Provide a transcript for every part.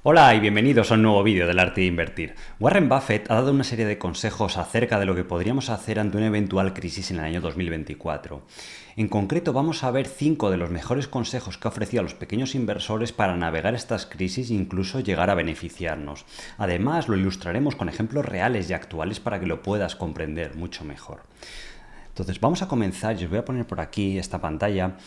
Hola y bienvenidos a un nuevo vídeo del arte de invertir. Warren Buffett ha dado una serie de consejos acerca de lo que podríamos hacer ante una eventual crisis en el año 2024. En concreto vamos a ver 5 de los mejores consejos que ha ofrecido a los pequeños inversores para navegar estas crisis e incluso llegar a beneficiarnos. Además lo ilustraremos con ejemplos reales y actuales para que lo puedas comprender mucho mejor. Entonces vamos a comenzar, yo os voy a poner por aquí esta pantalla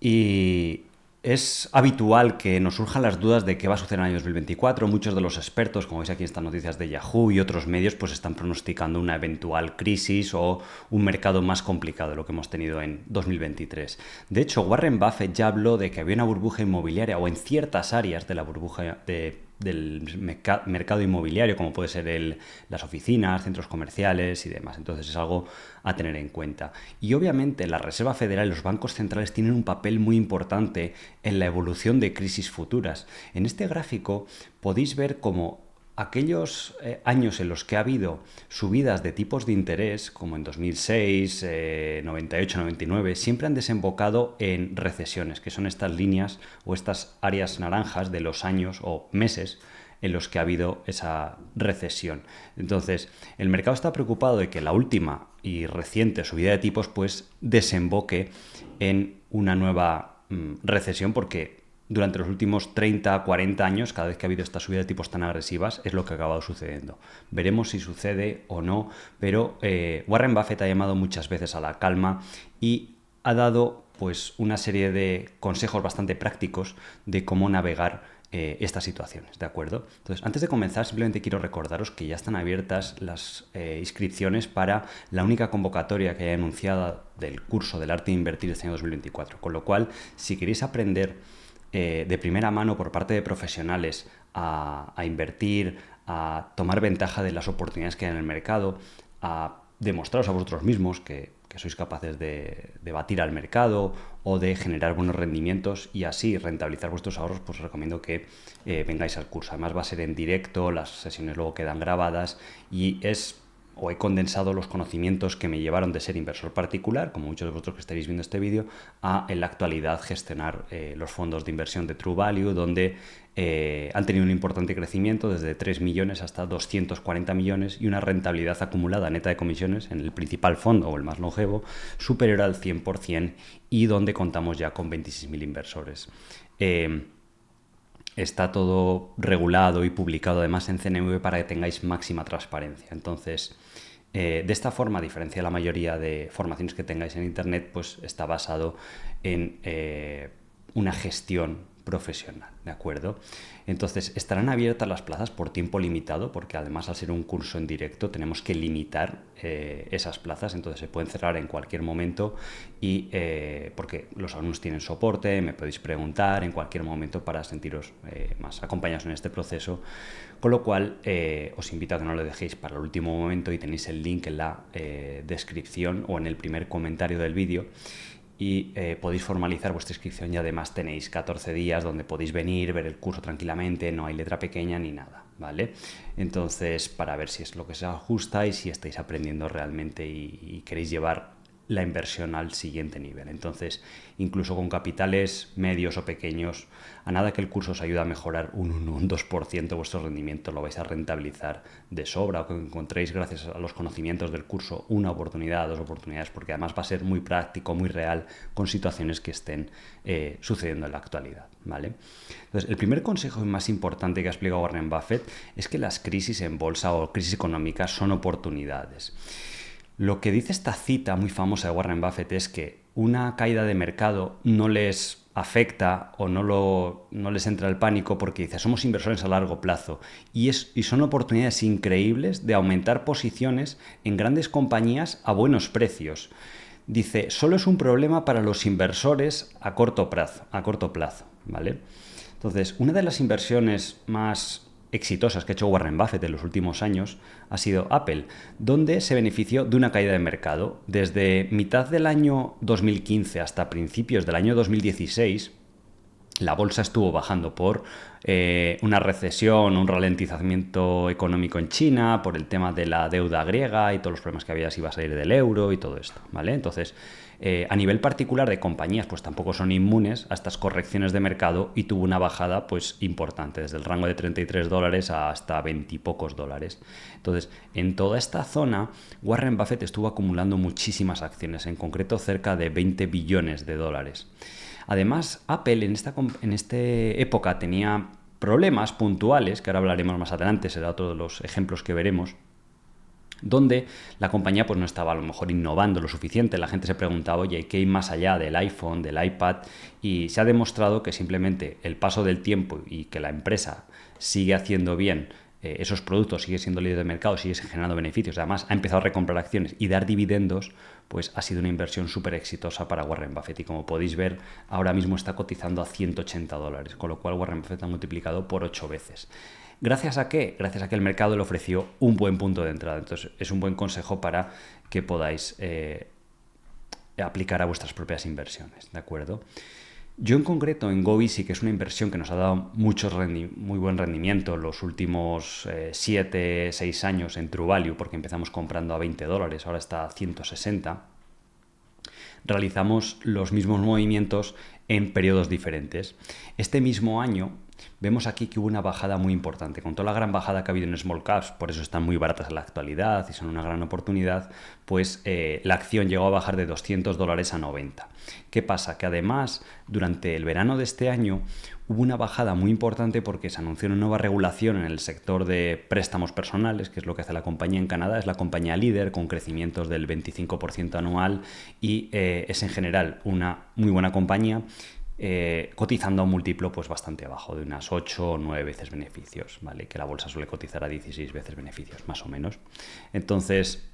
y es habitual que nos surjan las dudas de qué va a suceder en el año 2024. Muchos de los expertos, como veis aquí en estas noticias de Yahoo y otros medios, pues están pronosticando una eventual crisis o un mercado más complicado de lo que hemos tenido en 2023. De hecho, Warren Buffett ya habló de que había una burbuja inmobiliaria o en ciertas áreas de la burbuja del mercado inmobiliario, como puede ser las oficinas, centros comerciales y demás. Entonces es algo a tener en cuenta. Y obviamente la Reserva Federal y los bancos centrales tienen un papel muy importante en la evolución de crisis futuras. En este gráfico podéis ver cómo aquellos años en los que ha habido subidas de tipos de interés, como en 2006, 98, 99, siempre han desembocado en recesiones, que son estas líneas o estas áreas naranjas de los años o meses en los que ha habido esa recesión. Entonces, el mercado está preocupado de que la última y reciente subida de tipos pues desemboque en una nueva recesión, porque durante los últimos 30, 40 años, cada vez que ha habido esta subida de tipos tan agresivas, es lo que ha acabado sucediendo. Veremos si sucede o no, pero Warren Buffett ha llamado muchas veces a la calma y ha dado pues una serie de consejos bastante prácticos de cómo navegar estas situaciones, ¿de acuerdo? Entonces, antes de comenzar, simplemente quiero recordaros que ya están abiertas las inscripciones para la única convocatoria que haya anunciada del curso del arte de invertir este año 2024, con lo cual, si queréis aprender de primera mano por parte de profesionales a invertir, a tomar ventaja de las oportunidades que hay en el mercado, a demostraros a vosotros mismos que sois capaces de batir al mercado o de generar buenos rendimientos y así rentabilizar vuestros ahorros, pues os recomiendo que vengáis al curso. Además va a ser en directo, las sesiones luego quedan grabadas y he condensado los conocimientos que me llevaron de ser inversor particular, como muchos de vosotros que estaréis viendo este vídeo, a en la actualidad gestionar los fondos de inversión de True Value, donde han tenido un importante crecimiento desde 3 millones hasta 240 millones y una rentabilidad acumulada neta de comisiones en el principal fondo o el más longevo superior al 100% y donde contamos ya con 26.000 inversores. Está todo regulado y publicado además en CNV para que tengáis máxima transparencia. Entonces, de esta forma, a diferencia de la mayoría de formaciones que tengáis en Internet, pues está basado en una gestión profesional, ¿de acuerdo? Entonces, estarán abiertas las plazas por tiempo limitado, porque además al ser un curso en directo tenemos que limitar esas plazas, entonces se pueden cerrar en cualquier momento y porque los alumnos tienen soporte, me podéis preguntar en cualquier momento para sentiros más acompañados en este proceso, con lo cual os invito a que no lo dejéis para el último momento y tenéis el link en la descripción o en el primer comentario del vídeo y podéis formalizar vuestra inscripción y además tenéis 14 días donde podéis venir, ver el curso tranquilamente, no hay letra pequeña ni nada, ¿vale? Entonces, para ver si es lo que se ajusta y si estáis aprendiendo realmente y queréis llevar la inversión al siguiente nivel. Entonces, incluso con capitales medios o pequeños, a nada que el curso os ayude a mejorar un 1 o un 2% vuestro rendimiento, lo vais a rentabilizar de sobra, o que encontréis gracias a los conocimientos del curso una oportunidad, 2 oportunidades, porque además va a ser muy práctico, muy real, con situaciones que estén sucediendo en la actualidad, ¿vale? Entonces, el primer consejo más importante que ha explicado Warren Buffett es que las crisis en bolsa o crisis económicas son oportunidades. Lo que dice esta cita muy famosa de Warren Buffett es que una caída de mercado no les afecta o no les entra el pánico porque dice, somos inversores a largo plazo y son oportunidades increíbles de aumentar posiciones en grandes compañías a buenos precios. Dice, solo es un problema para los inversores a corto plazo, ¿vale? Entonces, una de las inversiones más exitosas que ha hecho Warren Buffett en los últimos años ha sido Apple, donde se benefició de una caída de mercado. Desde mitad del año 2015 hasta principios del año 2016, la bolsa estuvo bajando por una recesión, un ralentizamiento económico en China, por el tema de la deuda griega y todos los problemas que había si iba a salir del euro y todo esto, ¿vale? Entonces, a nivel particular de compañías, pues tampoco son inmunes a estas correcciones de mercado y tuvo una bajada pues importante, desde el rango de $33 hasta 20 y pocos dólares. Entonces, en toda esta zona, Warren Buffett estuvo acumulando muchísimas acciones, en concreto cerca de 20 billones de dólares. Además, Apple en esta época tenía problemas puntuales, que ahora hablaremos más adelante, será otro de los ejemplos que veremos, donde la compañía pues no estaba a lo mejor innovando lo suficiente. La gente se preguntaba, oye, ¿qué hay más allá del iPhone, del iPad? Y se ha demostrado que simplemente el paso del tiempo y que la empresa sigue haciendo bien esos productos, sigue siendo líder de mercado, sigue generando beneficios, además ha empezado a recomprar acciones y dar dividendos, pues ha sido una inversión súper exitosa para Warren Buffett. Y como podéis ver, ahora mismo está cotizando a $180, con lo cual Warren Buffett ha multiplicado por 8 veces. ¿Gracias a qué? Gracias a que el mercado le ofreció un buen punto de entrada. Entonces es un buen consejo para que podáis aplicar a vuestras propias inversiones, ¿de acuerdo? Yo en concreto en GoEasy, que es una inversión que nos ha dado muy buen rendimiento los últimos 7, 6 años en True Value, porque empezamos comprando a $20, ahora está a 160, realizamos los mismos movimientos en periodos diferentes. Este mismo año vemos aquí que hubo una bajada muy importante. Con toda la gran bajada que ha habido en small caps, por eso están muy baratas en la actualidad y son una gran oportunidad, pues la acción llegó a bajar de $200 a 90. ¿Qué pasa? Que además, durante el verano de este año, hubo una bajada muy importante porque se anunció una nueva regulación en el sector de préstamos personales, que es lo que hace la compañía en Canadá. Es la compañía líder con crecimientos del 25% anual y es en general una muy buena compañía, cotizando a un múltiplo pues bastante bajo, de unas 8 o 9 veces beneficios, ¿vale? Que la bolsa suele cotizar a 16 veces beneficios, más o menos. Entonces,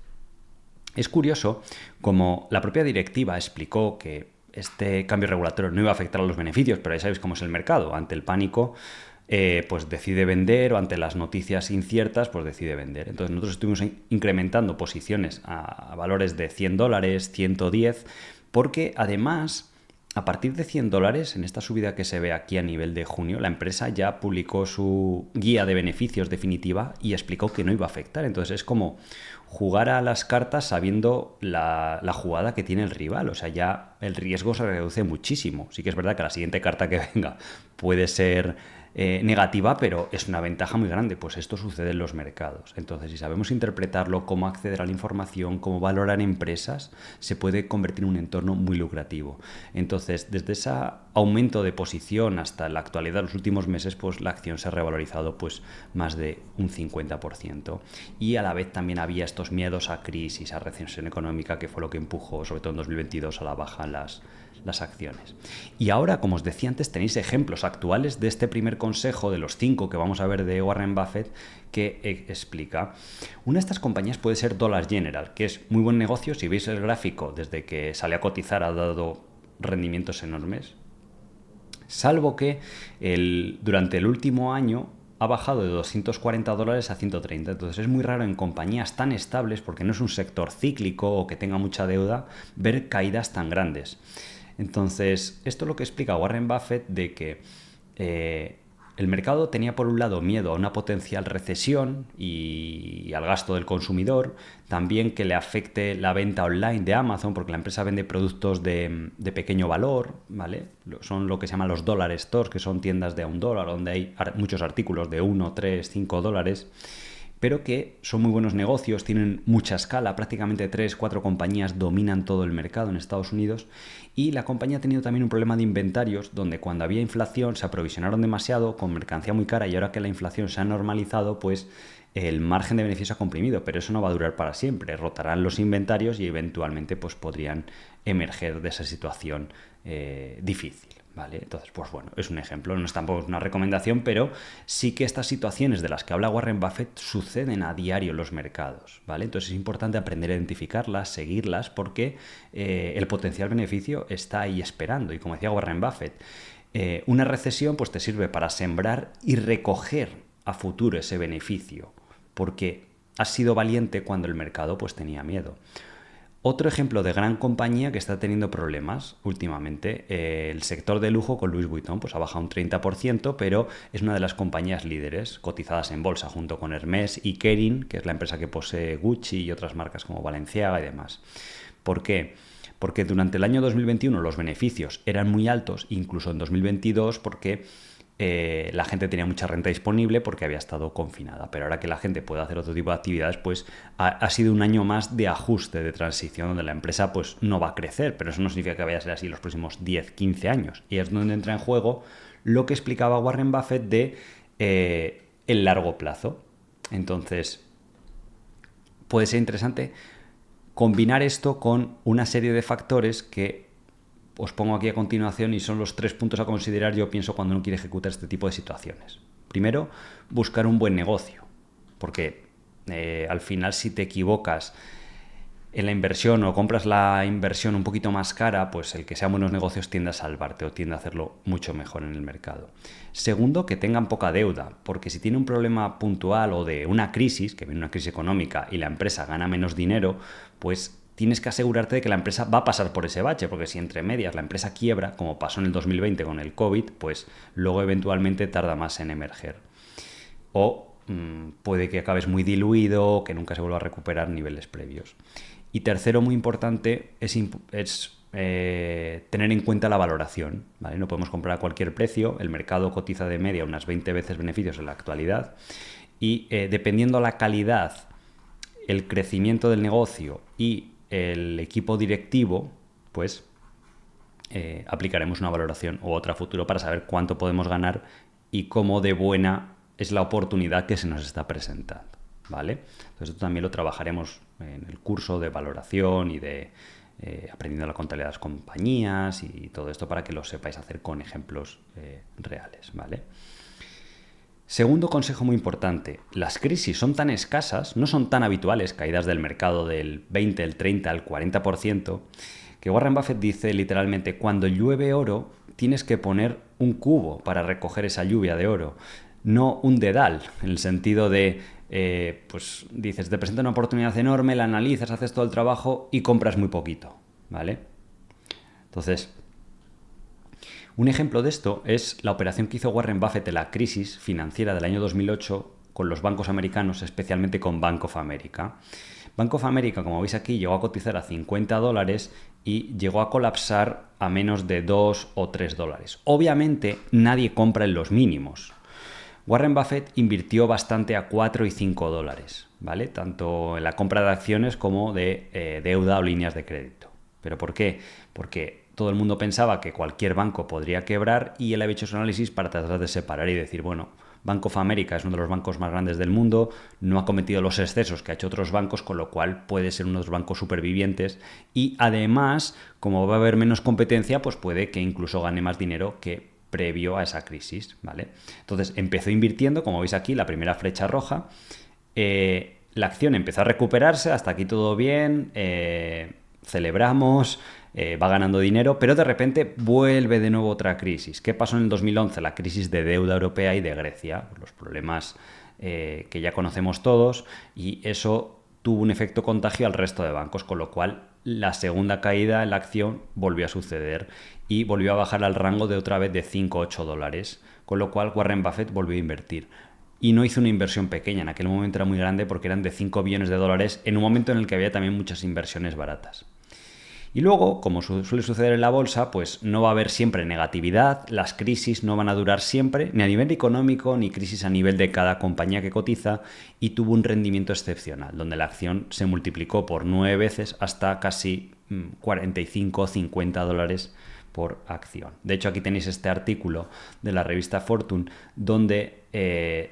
es curioso como la propia directiva explicó que este cambio regulatorio no iba a afectar a los beneficios, pero ya sabéis cómo es el mercado. Ante el pánico, pues decide vender, o ante las noticias inciertas, pues decide vender. Entonces nosotros estuvimos incrementando posiciones a valores de $100, 110, porque además, a partir de $100, en esta subida que se ve aquí a nivel de junio, la empresa ya publicó su guía de beneficios definitiva y explicó que no iba a afectar. Entonces es como jugar a las cartas sabiendo la jugada que tiene el rival. O sea, ya el riesgo se reduce muchísimo. Sí que es verdad que la siguiente carta que venga puede ser negativa, pero es una ventaja muy grande. Pues esto sucede en los mercados. Entonces, si sabemos interpretarlo, cómo acceder a la información, cómo valorar empresas, se puede convertir en un entorno muy lucrativo. Entonces, desde ese aumento de posición hasta la actualidad, los últimos meses, pues la acción se ha revalorizado pues más de un 50%. Y a la vez también había estos miedos a crisis, a recesión económica, que fue lo que empujó, sobre todo en 2022, a la baja las acciones. Y ahora, como os decía antes, tenéis ejemplos actuales de este primer consejo de los 5 que vamos a ver de Warren Buffett, que explica. Una de estas compañías puede ser Dollar General, que es muy buen negocio. Si veis el gráfico, desde que salió a cotizar ha dado rendimientos enormes, salvo que durante el último año ha bajado de $240 a 130. Entonces es muy raro en compañías tan estables, porque no es un sector cíclico o que tenga mucha deuda, ver caídas tan grandes. Entonces, esto es lo que explica Warren Buffett, de que el mercado tenía por un lado miedo a una potencial recesión y al gasto del consumidor, también que le afecte la venta online de Amazon, porque la empresa vende productos de pequeño valor, ¿vale? Son lo que se llaman los dollar stores, que son tiendas de $1, donde hay muchos artículos de 1, 3, 5 dólares, pero que son muy buenos negocios, tienen mucha escala, prácticamente 3, 4 compañías dominan todo el mercado en Estados Unidos, y la compañía ha tenido también un problema de inventarios, donde cuando había inflación se aprovisionaron demasiado con mercancía muy cara, y ahora que la inflación se ha normalizado, pues el margen de beneficio ha comprimido, pero eso no va a durar para siempre. Rotarán los inventarios y eventualmente pues podrían emerger de esa situación difícil, ¿vale? Entonces, pues bueno, es un ejemplo, no es tampoco una recomendación, pero sí que estas situaciones de las que habla Warren Buffett suceden a diario en los mercados, ¿vale? Entonces es importante aprender a identificarlas, seguirlas, porque el potencial beneficio está ahí esperando. Y como decía Warren Buffett, una recesión pues te sirve para sembrar y recoger a futuro ese beneficio, porque has sido valiente cuando el mercado pues tenía miedo. Otro ejemplo de gran compañía que está teniendo problemas últimamente, el sector de lujo con Louis Vuitton, pues ha bajado un 30%, pero es una de las compañías líderes cotizadas en bolsa, junto con Hermès y Kering, que es la empresa que posee Gucci y otras marcas como Balenciaga y demás. ¿Por qué? Porque durante el año 2021 los beneficios eran muy altos, incluso en 2022, porque la gente tenía mucha renta disponible porque había estado confinada. Pero ahora que la gente puede hacer otro tipo de actividades, pues ha sido un año más de ajuste, de transición, donde la empresa pues no va a crecer, pero eso no significa que vaya a ser así los próximos 10, 15 años. Y es donde entra en juego lo que explicaba Warren Buffett de el largo plazo. Entonces, puede ser interesante combinar esto con una serie de factores que os pongo aquí a continuación y son los 3 puntos a considerar, yo pienso, cuando uno quiere ejecutar este tipo de situaciones. Primero, buscar un buen negocio, porque al final si te equivocas en la inversión o compras la inversión un poquito más cara, pues el que sean buenos negocios tiende a salvarte o tiende a hacerlo mucho mejor en el mercado. Segundo, que tengan poca deuda, porque si tiene un problema puntual o de una crisis, que viene una crisis económica y la empresa gana menos dinero, pues tienes que asegurarte de que la empresa va a pasar por ese bache, porque si entre medias la empresa quiebra, como pasó en el 2020 con el COVID, pues luego eventualmente tarda más en emerger. O puede que acabes muy diluido, que nunca se vuelva a recuperar niveles previos. Y tercero, muy importante, es tener en cuenta la valoración, ¿vale? No podemos comprar a cualquier precio, el mercado cotiza de media unas 20 veces beneficios en la actualidad y dependiendo la calidad, el crecimiento del negocio y el equipo directivo, pues aplicaremos una valoración u otra a futuro para saber cuánto podemos ganar y cómo de buena es la oportunidad que se nos está presentando, ¿vale? Entonces esto también lo trabajaremos en el curso de valoración y de aprendiendo la contabilidad de las compañías y todo esto para que lo sepáis hacer con ejemplos reales, ¿vale? Segundo consejo muy importante, las crisis son tan escasas, no son tan habituales, caídas del mercado del 20, el 30, el 40%, que Warren Buffett dice literalmente, cuando llueve oro, tienes que poner un cubo para recoger esa lluvia de oro, no un dedal, en el sentido de, pues dices, te presenta una oportunidad enorme, la analizas, haces todo el trabajo y compras muy poquito, ¿vale? Entonces, un ejemplo de esto es la operación que hizo Warren Buffett en la crisis financiera del año 2008 con los bancos americanos, especialmente con Bank of America. Bank of America, como veis aquí, llegó a cotizar a $50 y llegó a colapsar a menos de 2 o 3 dólares. Obviamente, nadie compra en los mínimos. Warren Buffett invirtió bastante a 4 y 5 dólares, ¿vale? Tanto en la compra de acciones como de deuda o líneas de crédito. ¿Pero por qué? Porque todo el mundo pensaba que cualquier banco podría quebrar y él había hecho su análisis para tratar de separar y decir, bueno, Bank of America es uno de los bancos más grandes del mundo, no ha cometido los excesos que ha hecho otros bancos, con lo cual puede ser uno de los bancos supervivientes y además, como va a haber menos competencia, pues puede que incluso gane más dinero que previo a esa crisis, ¿vale? Entonces empezó invirtiendo, como veis aquí, la primera flecha roja, la acción empezó a recuperarse, hasta aquí todo bien, celebramos, va ganando dinero, pero de repente vuelve de nuevo otra crisis. ¿Qué pasó en el 2011? La crisis de deuda europea y de Grecia, los problemas que ya conocemos todos, y eso tuvo un efecto contagio al resto de bancos, con lo cual la segunda caída en la acción volvió a suceder y volvió a bajar al rango de otra vez de 5 o 8 dólares, con lo cual Warren Buffett volvió a invertir. Y no hizo una inversión pequeña, en aquel momento era muy grande porque eran de 5 billones de dólares en un momento en el que había también muchas inversiones baratas. Y luego, como suele suceder en la bolsa, pues no va a haber siempre negatividad, las crisis no van a durar siempre, ni a nivel económico, ni crisis a nivel de cada compañía que cotiza, y tuvo un rendimiento excepcional, donde la acción se multiplicó por 9 veces hasta casi 45 o 50 dólares por acción. De hecho, aquí tenéis este artículo de la revista Fortune, donde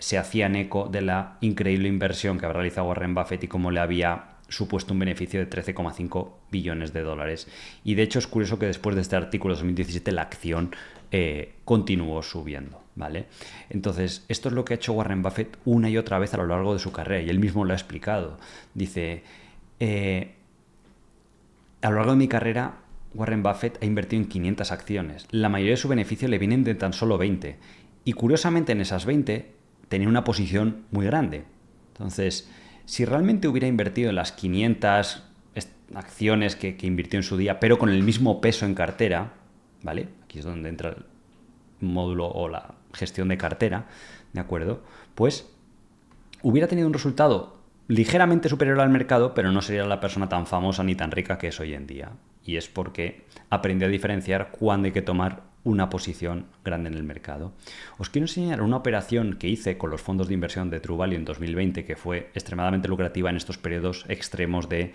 se hacían eco de la increíble inversión que había realizado Warren Buffett y cómo le había supuesto un beneficio de 13,5 billones de dólares. Y de hecho es curioso que después de este artículo de 2017 la acción continuó subiendo, ¿vale? Entonces, esto es lo que ha hecho Warren Buffett una y otra vez a lo largo de su carrera, y él mismo lo ha explicado. Dice, a lo largo de mi carrera, Warren Buffett ha invertido en 500 acciones. La mayoría de su beneficio le vienen de tan solo 20. Y curiosamente en esas 20 tenía una posición muy grande. Entonces, si realmente hubiera invertido en las 500 acciones que invirtió en su día, pero con el mismo peso en cartera, ¿vale? Aquí es donde entra el módulo o la gestión de cartera, ¿de acuerdo? Pues hubiera tenido un resultado ligeramente superior al mercado, pero no sería la persona tan famosa ni tan rica que es hoy en día. Y es porque aprendió a diferenciar cuándo hay que tomar una posición grande en el mercado. Os quiero enseñar una operación que hice con los fondos de inversión de True Value en 2020 que fue extremadamente lucrativa en estos periodos extremos de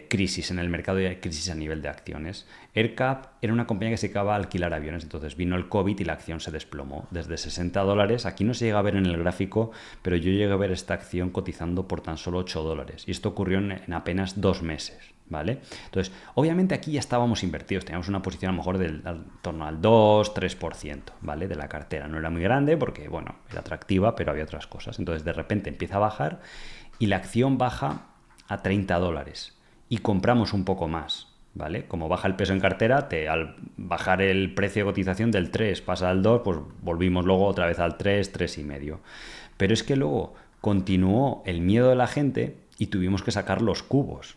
crisis en el mercado y crisis a nivel de acciones. AerCap era una compañía que se dedicaba a alquilar aviones, entonces vino el COVID y la acción se desplomó desde $60. Aquí no se llega a ver en el gráfico, pero yo llegué a ver esta acción cotizando por tan solo $8 y esto ocurrió en apenas 2 meses. ¿Vale? Entonces, obviamente aquí ya estábamos invertidos, teníamos una posición a lo mejor en torno al 2-3%, ¿vale? De la cartera. No era muy grande porque, bueno, era atractiva, pero había otras cosas. Entonces, de repente empieza a bajar y la acción baja a $30 y compramos un poco más, ¿vale? Como baja el peso en cartera, al bajar el precio de cotización del 3 pasa al 2, pues volvimos luego otra vez al 3, 3,5. Pero es que luego continuó el miedo de la gente y tuvimos que sacar los cubos,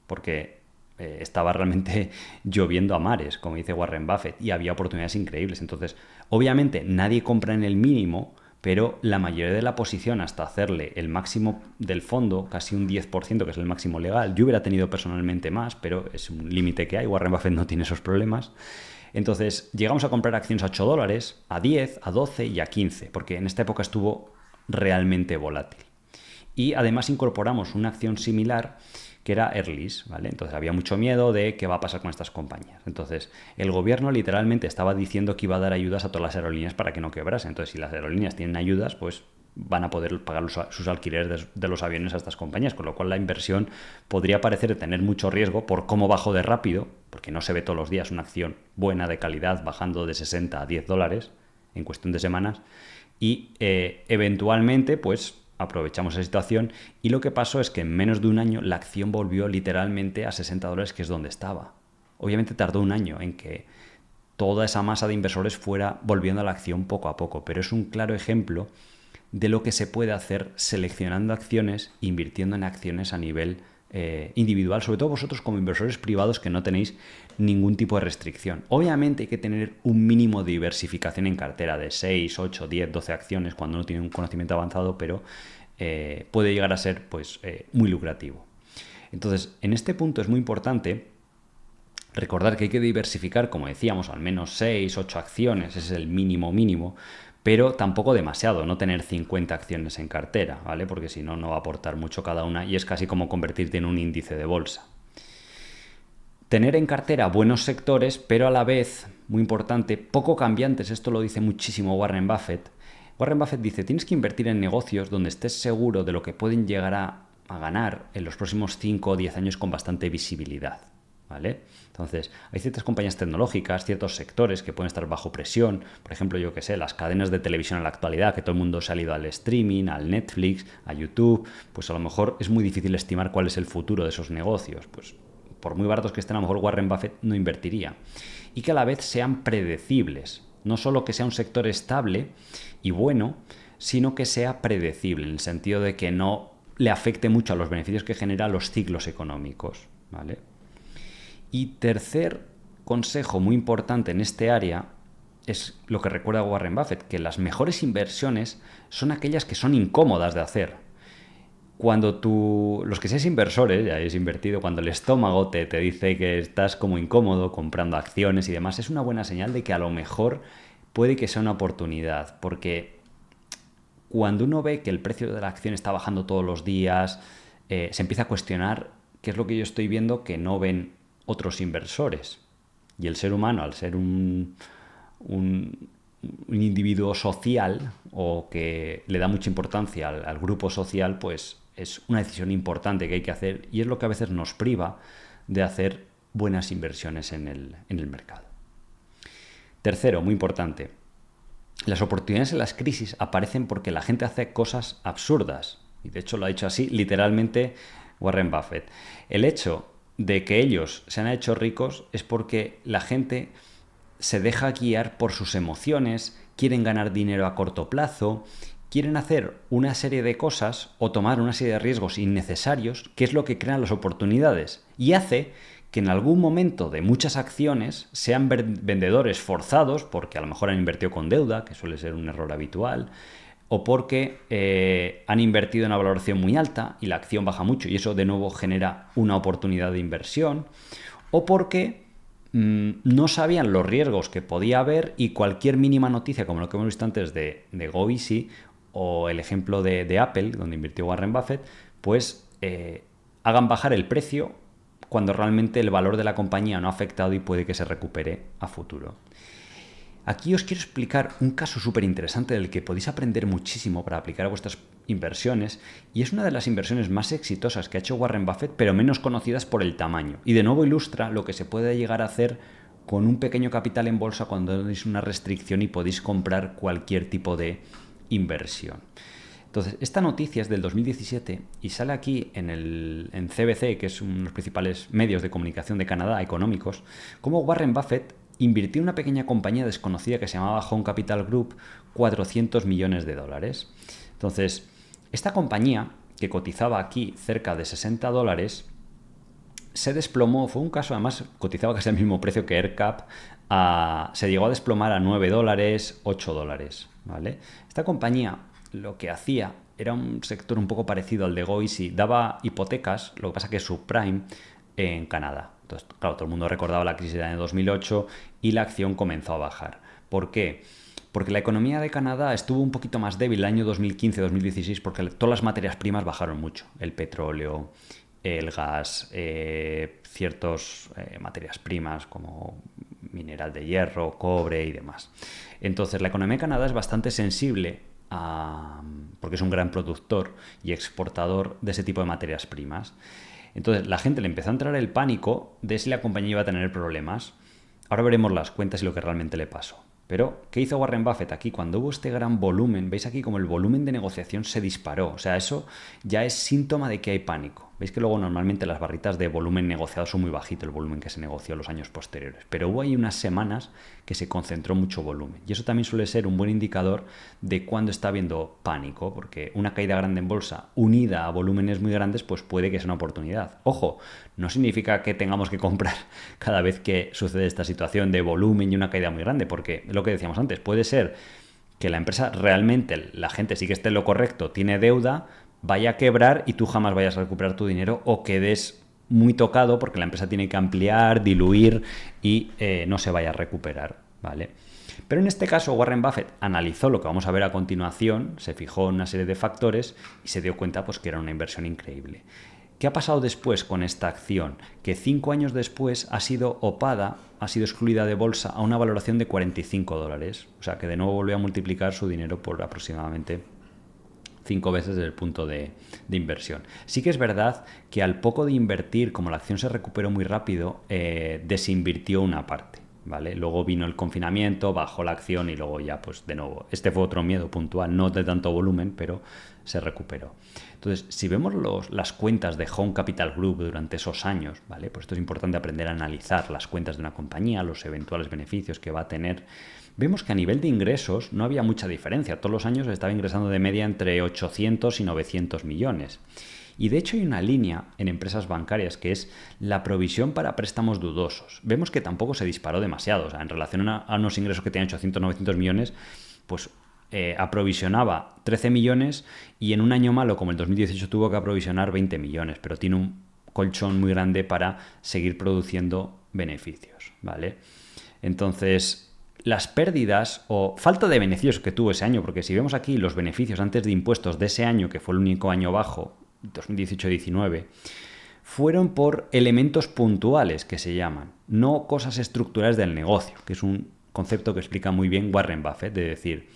porque estaba realmente lloviendo a mares, como dice Warren Buffett, y había oportunidades increíbles. Entonces, obviamente nadie compra en el mínimo, pero la mayoría de la posición hasta hacerle el máximo del fondo, casi un 10%, que es el máximo legal, yo hubiera tenido personalmente más, pero es un límite que hay, Warren Buffett no tiene esos problemas. Entonces, llegamos a comprar acciones a $8, a 10, a 12 y a 15, porque en esta época estuvo realmente volátil. Y además incorporamos una acción similar que era Airlist, ¿vale? Entonces había mucho miedo de qué va a pasar con estas compañías. Entonces el gobierno literalmente estaba diciendo que iba a dar ayudas a todas las aerolíneas para que no quebrasen. Entonces si las aerolíneas tienen ayudas, pues van a poder pagar sus alquileres de los aviones a estas compañías, con lo cual la inversión podría parecer tener mucho riesgo por cómo bajó de rápido, porque no se ve todos los días una acción buena de calidad bajando de 60 a $10 en cuestión de semanas, y eventualmente pues aprovechamos esa situación y lo que pasó es que en menos de un año la acción volvió literalmente a $60, que es donde estaba. Obviamente tardó un año en que toda esa masa de inversores fuera volviendo a la acción poco a poco, pero es un claro ejemplo de lo que se puede hacer seleccionando acciones, invirtiendo en acciones a nivel individual, sobre todo vosotros como inversores privados que no tenéis ningún tipo de restricción. Obviamente hay que tener un mínimo de diversificación en cartera de 6, 8, 10, 12 acciones cuando uno tiene un conocimiento avanzado, pero puede llegar a ser pues, muy lucrativo. Entonces, en este punto es muy importante recordar que hay que diversificar, como decíamos, al menos 6, 8 acciones, ese es el mínimo, pero tampoco demasiado, no tener 50 acciones en cartera, ¿vale? Porque si no, no va a aportar mucho cada una y es casi como convertirte en un índice de bolsa. Tener en cartera buenos sectores, pero a la vez, muy importante, poco cambiantes, esto lo dice muchísimo Warren Buffett. Warren Buffett dice, tienes que invertir en negocios donde estés seguro de lo que pueden llegar a ganar en los próximos 5 o 10 años con bastante visibilidad, ¿vale? Entonces, hay ciertas compañías tecnológicas, ciertos sectores que pueden estar bajo presión, por ejemplo, yo que sé, las cadenas de televisión en la actualidad, que todo el mundo se ha ido al streaming, al Netflix, a YouTube, pues a lo mejor es muy difícil estimar cuál es el futuro de esos negocios, pues por muy baratos que estén, a lo mejor Warren Buffett no invertiría. Y que a la vez sean predecibles, no solo que sea un sector estable y bueno, sino que sea predecible, en el sentido de que no le afecte mucho a los beneficios que genera los ciclos económicos, ¿vale? Y tercer consejo muy importante en este área es lo que recuerda Warren Buffett, que las mejores inversiones son aquellas que son incómodas de hacer. Cuando los que seáis inversores, ya habéis invertido, cuando el estómago te dice que estás como incómodo comprando acciones y demás, es una buena señal de que a lo mejor puede que sea una oportunidad, porque cuando uno ve que el precio de la acción está bajando todos los días, se empieza a cuestionar qué es lo que yo estoy viendo que no ven otros inversores. Y el ser humano, al ser un individuo social o que le da mucha importancia al grupo social, pues es una decisión importante que hay que hacer y es lo que a veces nos priva de hacer buenas inversiones en el mercado. Tercero, muy importante, las oportunidades en las crisis aparecen porque la gente hace cosas absurdas. Y de hecho lo ha dicho así literalmente Warren Buffett. El hecho de que ellos se han hecho ricos es porque la gente se deja guiar por sus emociones, quieren ganar dinero a corto plazo quieren hacer una serie de cosas o tomar una serie de riesgos innecesarios, que es lo que crean las oportunidades. Y hace que en algún momento de muchas acciones sean vendedores forzados, porque a lo mejor han invertido con deuda, que suele ser un error habitual, o porque han invertido en una valoración muy alta y la acción baja mucho y eso de nuevo genera una oportunidad de inversión, o porque no sabían los riesgos que podía haber y cualquier mínima noticia, como lo que hemos visto antes de GoEasy o el ejemplo de Apple, donde invirtió Warren Buffett, pues hagan bajar el precio cuando realmente el valor de la compañía no ha afectado y puede que se recupere a futuro. Aquí os quiero explicar un caso súper interesante del que podéis aprender muchísimo para aplicar a vuestras inversiones y es una de las inversiones más exitosas que ha hecho Warren Buffett, pero menos conocidas por el tamaño. Y de nuevo ilustra lo que se puede llegar a hacer con un pequeño capital en bolsa cuando tenéis una restricción y podéis comprar cualquier tipo de inversión. Entonces, esta noticia es del 2017 y sale aquí en CBC, que es uno de los principales medios de comunicación de Canadá económicos, como Warren Buffett invirtió en una pequeña compañía desconocida que se llamaba Home Capital Group 400 millones de dólares. Entonces, esta compañía, que cotizaba aquí cerca de 60 dólares, se desplomó, fue un caso, además cotizaba casi al mismo precio que AirCap, se llegó a desplomar a 9 dólares, 8 dólares, ¿vale? Esta compañía lo que hacía era un sector un poco parecido al de GoEasy, daba hipotecas, lo que pasa que es subprime en Canadá. Entonces, claro, todo el mundo recordaba la crisis del año 2008 y la acción comenzó a bajar. ¿Por qué? Porque la economía de Canadá estuvo un poquito más débil el año 2015-2016 porque todas las materias primas bajaron mucho. El petróleo, el gas, ciertas materias primas como mineral de hierro, cobre y demás. Entonces, la economía de Canadá es bastante sensible porque es un gran productor y exportador de ese tipo de materias primas. Entonces la gente le empezó a entrar el pánico de si la compañía iba a tener problemas. Ahora veremos las cuentas y lo que realmente le pasó. Pero, ¿qué hizo Warren Buffett aquí? Cuando hubo este gran volumen, veis aquí como el volumen de negociación se disparó. O sea, eso ya es síntoma de que hay pánico. Veis que luego normalmente las barritas de volumen negociado son muy bajito, el volumen que se negoció en los años posteriores. Pero hubo ahí unas semanas que se concentró mucho volumen. Y eso también suele ser un buen indicador de cuando está habiendo pánico, porque una caída grande en bolsa unida a volúmenes muy grandes, pues puede que sea una oportunidad. Ojo, no significa que tengamos que comprar cada vez que sucede esta situación de volumen y una caída muy grande, porque lo que decíamos antes, puede ser que la empresa realmente, la gente sí que esté en lo correcto, tiene deuda, vaya a quebrar y tú jamás vayas a recuperar tu dinero o quedes muy tocado porque la empresa tiene que ampliar, diluir y no se vaya a recuperar, ¿vale? Pero en este caso Warren Buffett analizó lo que vamos a ver a continuación, se fijó en una serie de factores y se dio cuenta pues, que era una inversión increíble. ¿Qué ha pasado después con esta acción? Que 5 años después ha sido opada, ha sido excluida de bolsa a una valoración de 45 dólares. O sea que de nuevo volvió a multiplicar su dinero por aproximadamente 5 veces desde el punto de inversión. Sí que es verdad que al poco de invertir, como la acción se recuperó muy rápido, desinvirtió una parte, ¿vale? Luego vino el confinamiento, bajó la acción y luego ya, pues de nuevo, este fue otro miedo puntual, no de tanto volumen, pero se recuperó. Entonces, si vemos las cuentas de Home Capital Group durante esos años, ¿vale? Pues esto es importante aprender a analizar las cuentas de una compañía, los eventuales beneficios que va a tener. Vemos que a nivel de ingresos no había mucha diferencia. Todos los años estaba ingresando de media entre 800 y 900 millones. Y de hecho hay una línea en empresas bancarias que es la provisión para préstamos dudosos. Vemos que tampoco se disparó demasiado. O sea, en relación a unos ingresos que tenían 800, 900 millones, pues aprovisionaba 13 millones y en un año malo como el 2018 tuvo que aprovisionar 20 millones, pero tiene un colchón muy grande para seguir produciendo beneficios, ¿vale? Entonces, las pérdidas o falta de beneficios que tuvo ese año, porque si vemos aquí los beneficios antes de impuestos de ese año, que fue el único año bajo, 2018-19, fueron por elementos puntuales que se llaman, no cosas estructurales del negocio, que es un concepto que explica muy bien Warren Buffett, de decir,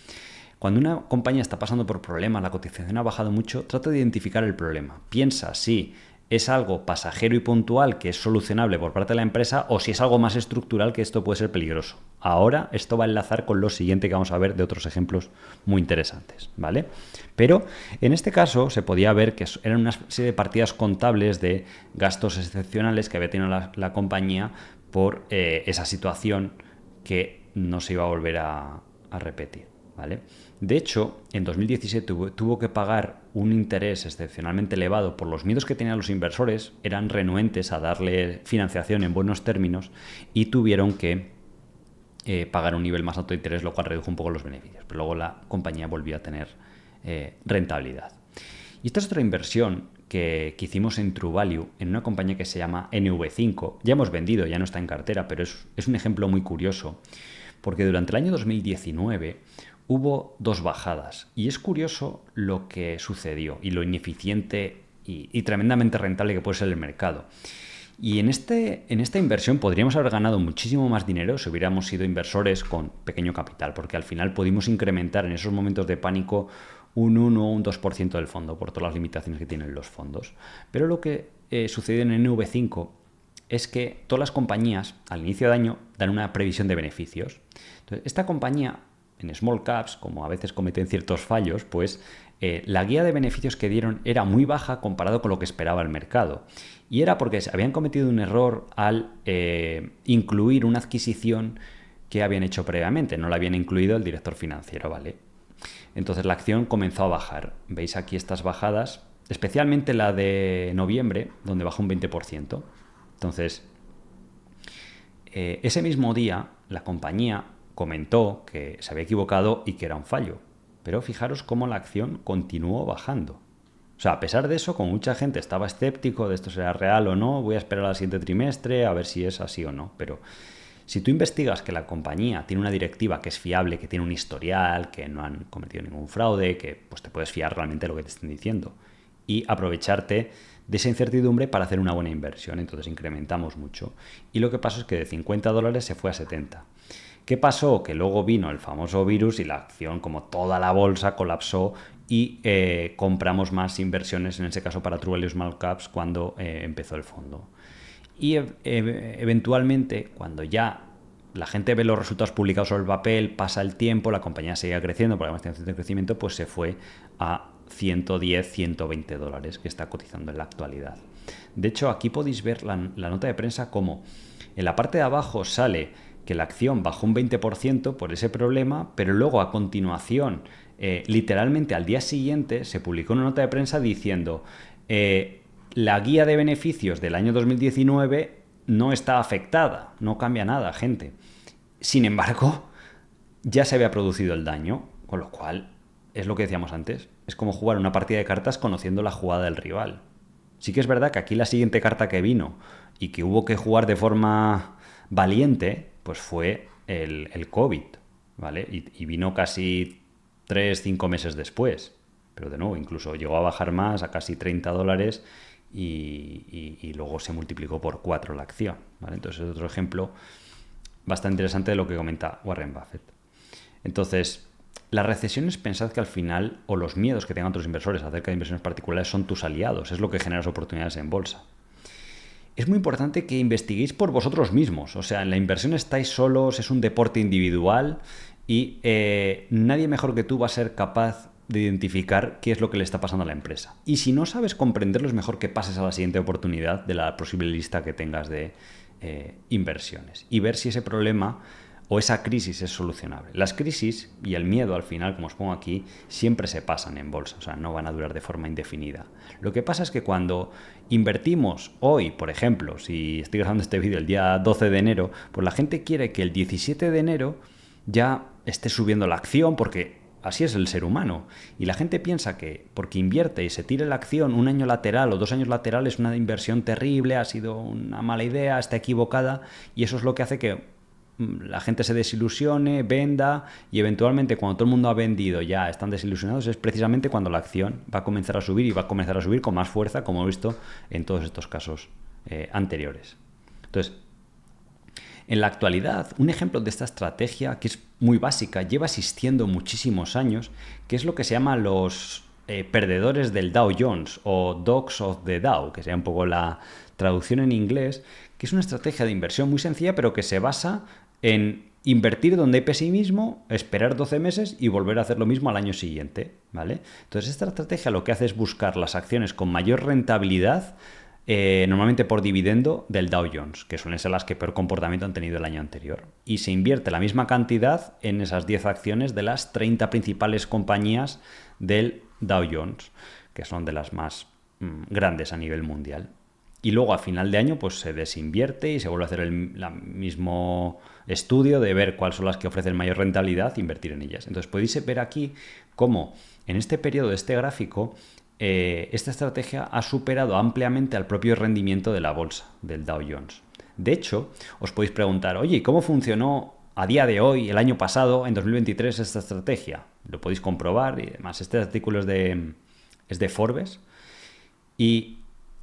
cuando una compañía está pasando por problemas, la cotización ha bajado mucho, trata de identificar el problema. Piensa si es algo pasajero y puntual que es solucionable por parte de la empresa o si es algo más estructural que esto puede ser peligroso. Ahora esto va a enlazar con lo siguiente que vamos a ver de otros ejemplos muy interesantes, ¿vale? Pero en este caso se podía ver que eran una serie de partidas contables de gastos excepcionales que había tenido la compañía por esa situación que no se iba a volver a repetir, ¿vale? De hecho, en 2017 tuvo que pagar un interés excepcionalmente elevado por los miedos que tenían los inversores, eran renuentes a darle financiación en buenos términos y tuvieron que pagar un nivel más alto de interés, lo cual redujo un poco los beneficios. Pero luego la compañía volvió a tener rentabilidad. Y esta es otra inversión que hicimos en True Value, en una compañía que se llama NV5. Ya hemos vendido, ya no está en cartera, pero es un ejemplo muy curioso, porque durante el año 2019 hubo dos bajadas. Y es curioso lo que sucedió y lo ineficiente y tremendamente rentable que puede ser el mercado. Y en esta inversión podríamos haber ganado muchísimo más dinero si hubiéramos sido inversores con pequeño capital, porque al final pudimos incrementar en esos momentos de pánico un 1 o un 2% del fondo, por todas las limitaciones que tienen los fondos. Pero lo que sucedió en NV5 es que todas las compañías al inicio de año dan una previsión de beneficios. Entonces, esta compañía, en small caps, como a veces cometen ciertos fallos, pues la guía de beneficios que dieron era muy baja comparado con lo que esperaba el mercado. Y era porque habían cometido un error al incluir una adquisición que habían hecho previamente. No la habían incluido el director financiero, ¿vale? Entonces la acción comenzó a bajar. Veis aquí estas bajadas, especialmente la de noviembre, donde bajó un 20%. Entonces, ese mismo día, la compañía comentó que se había equivocado y que era un fallo. Pero fijaros cómo la acción continuó bajando. O sea, a pesar de eso, como mucha gente estaba escéptico de esto será real o no, voy a esperar al siguiente trimestre a ver si es así o no. Pero si tú investigas que la compañía tiene una directiva que es fiable, que tiene un historial, que no han cometido ningún fraude, que pues te puedes fiar realmente de lo que te estén diciendo y aprovecharte de esa incertidumbre para hacer una buena inversión. Entonces incrementamos mucho. Y lo que pasó es que de $50 se fue a 70. ¿Qué pasó? Que luego vino el famoso virus y la acción, como toda la bolsa, colapsó y compramos más inversiones, en ese caso para True Value Small Caps, cuando empezó el fondo. Y eventualmente, cuando ya la gente ve los resultados publicados sobre el papel, pasa el tiempo, la compañía seguía creciendo, porque además tiene cierto crecimiento, pues se fue a 110, 120 dólares que está cotizando en la actualidad. De hecho, aquí podéis ver la nota de prensa como en la parte de abajo sale que la acción bajó un 20% por ese problema, pero luego a continuación, literalmente al día siguiente, se publicó una nota de prensa diciendo la guía de beneficios del año 2019 no está afectada, no cambia nada, gente. Sin embargo, ya se había producido el daño, con lo cual es lo que decíamos antes, es como jugar una partida de cartas conociendo la jugada del rival. Sí que es verdad que aquí la siguiente carta que vino y que hubo que jugar de forma valiente, pues fue el COVID, ¿vale? Y vino casi 3-5 meses después. Pero de nuevo, incluso llegó a bajar más, a casi 30 dólares y luego se multiplicó por 4 la acción, ¿vale? Entonces es otro ejemplo bastante interesante de lo que comenta Warren Buffett. Entonces, las recesiones, pensad que al final, o los miedos que tengan otros inversores acerca de inversiones particulares son tus aliados, es lo que genera las oportunidades en bolsa. Es muy importante que investiguéis por vosotros mismos. O sea, en la inversión estáis solos, es un deporte individual y nadie mejor que tú va a ser capaz de identificar qué es lo que le está pasando a la empresa. Y si no sabes comprenderlo, es mejor que pases a la siguiente oportunidad de la posible lista que tengas de inversiones y ver si ese problema o esa crisis es solucionable. Las crisis y el miedo, al final, como os pongo aquí, siempre se pasan en bolsa, o sea, no van a durar de forma indefinida. Lo que pasa es que cuando invertimos hoy, por ejemplo, si estoy grabando este vídeo el día 12 de enero, pues la gente quiere que el 17 de enero ya esté subiendo la acción porque así es el ser humano. Y la gente piensa que porque invierte y se tire la acción un año lateral o 2 años lateral es una inversión terrible, ha sido una mala idea, está equivocada y eso es lo que hace que la gente se desilusione, venda y eventualmente cuando todo el mundo ha vendido ya están desilusionados es precisamente cuando la acción va a comenzar a subir y va a comenzar a subir con más fuerza como he visto en todos estos casos anteriores. Entonces, en la actualidad, un ejemplo de esta estrategia que es muy básica, lleva existiendo muchísimos años, que es lo que se llama los perdedores del Dow Jones o Dogs of the Dow, que sería un poco la traducción en inglés, que es una estrategia de inversión muy sencilla pero que se basa en invertir donde hay pesimismo, esperar 12 meses y volver a hacer lo mismo al año siguiente, ¿vale? Entonces esta estrategia lo que hace es buscar las acciones con mayor rentabilidad normalmente por dividendo del Dow Jones, que suelen ser las que peor comportamiento han tenido el año anterior. Y se invierte la misma cantidad en esas 10 acciones de las 30 principales compañías del Dow Jones, que son de las más grandes a nivel mundial. Y luego a final de año pues se desinvierte y se vuelve a hacer el mismo estudio de ver cuáles son las que ofrecen mayor rentabilidad e invertir en ellas. Entonces podéis ver aquí cómo en este periodo de este gráfico esta estrategia ha superado ampliamente al propio rendimiento de la bolsa, del Dow Jones. De hecho, os podéis preguntar, oye, ¿cómo funcionó a día de hoy, el año pasado, en 2023, esta estrategia? Lo podéis comprobar y demás. Este artículo es de Forbes. Y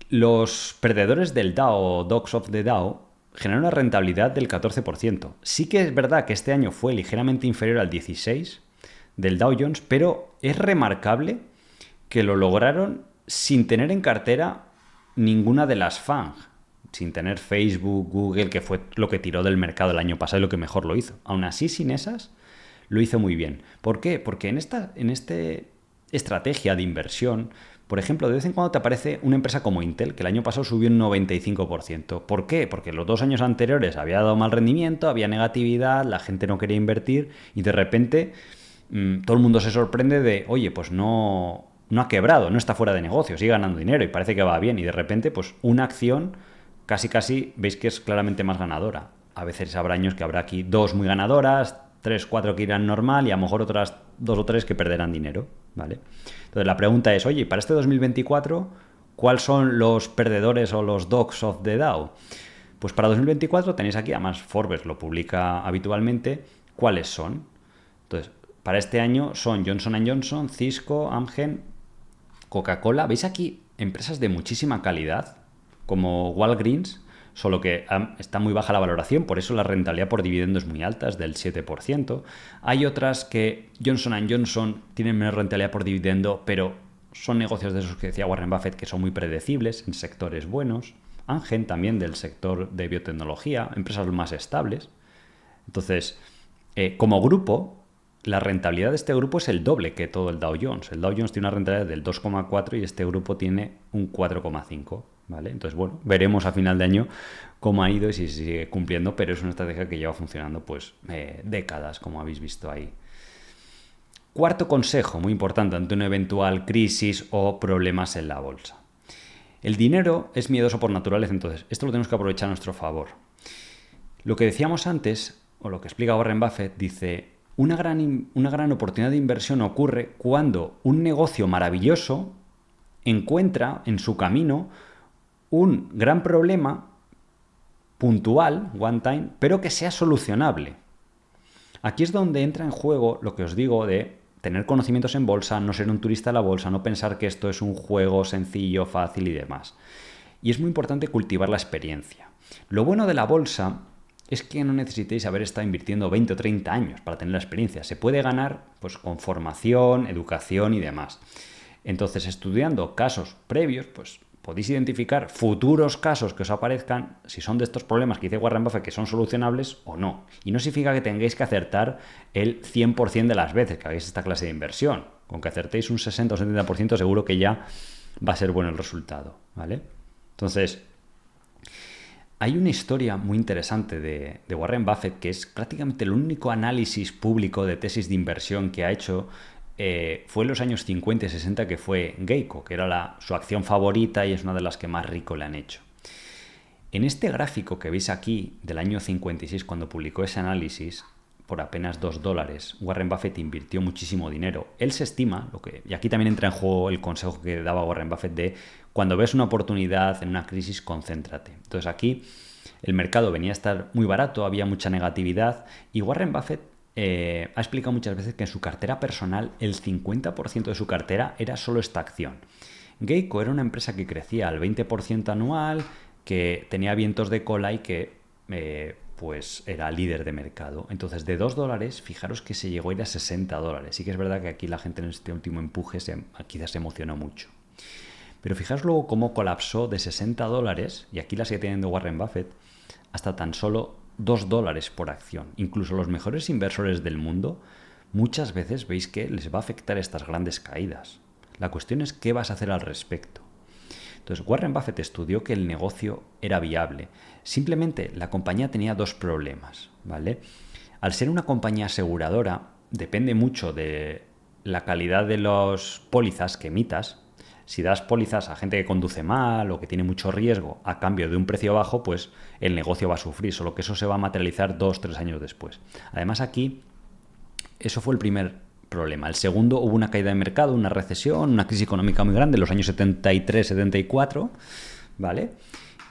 los perdedores del Dow, Dogs of the Dow, generaron una rentabilidad del 14%. Sí que es verdad que este año fue ligeramente inferior al 16% del Dow Jones, pero es remarcable que lo lograron sin tener en cartera ninguna de las FANG, sin tener Facebook, Google, que fue lo que tiró del mercado el año pasado y lo que mejor lo hizo. Aún así, sin esas, lo hizo muy bien. ¿Por qué? Porque en esta estrategia de inversión, por ejemplo, de vez en cuando te aparece una empresa como Intel, que el año pasado subió un 95%. ¿Por qué? Porque los 2 años anteriores había dado mal rendimiento, había negatividad, la gente no quería invertir y de repente todo el mundo se sorprende de, oye, pues no ha quebrado, no está fuera de negocio, sigue ganando dinero y parece que va bien. Y de repente, pues una acción casi veis que es claramente más ganadora. A veces habrá años que habrá aquí 2 muy ganadoras, 3, 4 que irán normal y a lo mejor otras 2 o 3 que perderán dinero, ¿vale? Entonces la pregunta es, oye, para este 2024, ¿cuáles son los perdedores o los dogs of the Dow? Pues para 2024 tenéis aquí, además Forbes lo publica habitualmente, ¿cuáles son? Entonces, para este año son Johnson & Johnson, Cisco, Amgen, Coca-Cola. ¿Veis aquí empresas de muchísima calidad? Como Walgreens, solo que está muy baja la valoración, por eso la rentabilidad por dividendo es muy alta, es del 7%. Hay otras que Johnson & Johnson tienen menos rentabilidad por dividendo, pero son negocios de esos que decía Warren Buffett que son muy predecibles, en sectores buenos. Amgen también del sector de biotecnología, empresas más estables. Entonces, como grupo, la rentabilidad de este grupo es el doble que todo el Dow Jones. El Dow Jones tiene una rentabilidad del 2,4 y este grupo tiene un 4,5. ¿Vale? Entonces, bueno, veremos a final de año cómo ha ido y si se sigue cumpliendo, pero es una estrategia que lleva funcionando pues décadas, como habéis visto ahí. Cuarto consejo, muy importante ante una eventual crisis o problemas en la bolsa. El dinero es miedoso por naturaleza, entonces esto lo tenemos que aprovechar a nuestro favor. Lo que decíamos antes, o lo que explica Warren Buffett, dice, una gran oportunidad de inversión ocurre cuando un negocio maravilloso encuentra en su camino un gran problema puntual, one time, pero que sea solucionable. Aquí es donde entra en juego lo que os digo de tener conocimientos en bolsa, no ser un turista de la bolsa, no pensar que esto es un juego sencillo, fácil y demás. Y es muy importante cultivar la experiencia. Lo bueno de la bolsa es que no necesitéis haber estado invirtiendo 20 o 30 años para tener la experiencia. Se puede ganar pues, con formación, educación y demás. Entonces, estudiando casos previos, pues podéis identificar futuros casos que os aparezcan, si son de estos problemas que dice Warren Buffett que son solucionables o no. Y no significa que tengáis que acertar el 100% de las veces que hagáis esta clase de inversión. Con que acertéis un 60 o 70% seguro que ya va a ser bueno el resultado, ¿vale? Entonces, hay una historia muy interesante de Warren Buffett que es prácticamente el único análisis público de tesis de inversión que ha hecho. Fue en los años 50 y 60 que fue Geico, que era su acción favorita y es una de las que más rico le han hecho. En este gráfico que veis aquí del año 56, cuando publicó ese análisis, por apenas $2, Warren Buffett invirtió muchísimo dinero. Él se estima, y aquí también entra en juego el consejo que daba Warren Buffett de cuando ves una oportunidad en una crisis, concéntrate. Entonces aquí el mercado venía a estar muy barato, había mucha negatividad y Warren Buffett ha explicado muchas veces que en su cartera personal el 50% de su cartera era solo esta acción. Geico era una empresa que crecía al 20% anual, que tenía vientos de cola y que pues era líder de mercado. Entonces de $2, fijaros que se llegó a ir a $60. Sí que es verdad que aquí la gente en este último empuje quizás se emocionó mucho. Pero fijaros luego cómo colapsó de $60, y aquí la sigue teniendo Warren Buffett, hasta tan solo $2 por acción. Incluso los mejores inversores del mundo muchas veces veis que les va a afectar estas grandes caídas. La cuestión es qué vas a hacer al respecto. Entonces, Warren Buffett estudió que el negocio era viable. Simplemente la compañía tenía dos problemas, ¿vale? Al ser una compañía aseguradora, depende mucho de la calidad de las pólizas que emitas. Si das pólizas a gente que conduce mal o que tiene mucho riesgo a cambio de un precio bajo, pues el negocio va a sufrir, solo que eso se va a materializar 2 o 3 años después. Además, aquí, eso fue el primer problema. El segundo, hubo una caída de mercado, una recesión, una crisis económica muy grande en los años 73-74, ¿vale?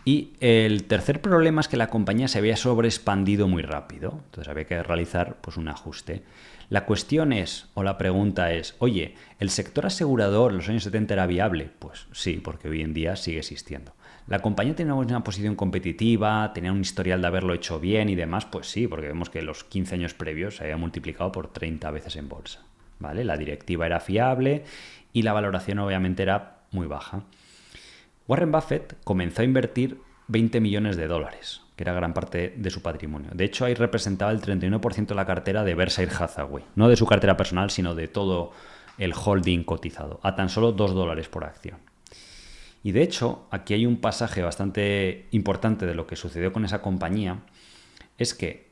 Y el tercer problema es que la compañía se había sobreexpandido muy rápido, entonces había que realizar pues, un ajuste. La cuestión es, o la pregunta es, oye, ¿el sector asegurador en los años 70 era viable? Pues sí, porque hoy en día sigue existiendo. ¿La compañía tenía una posición competitiva, tenía un historial de haberlo hecho bien y demás? Pues sí, porque vemos que los 15 años previos se había multiplicado por 30 veces en bolsa, ¿vale? La directiva era fiable y la valoración obviamente era muy baja. Warren Buffett comenzó a invertir 20 millones de dólares, que era gran parte de su patrimonio. De hecho, ahí representaba el 31% de la cartera de Berkshire Hathaway. No de su cartera personal, sino de todo el holding cotizado, a tan solo $2 por acción. Y de hecho, aquí hay un pasaje bastante importante de lo que sucedió con esa compañía, es que,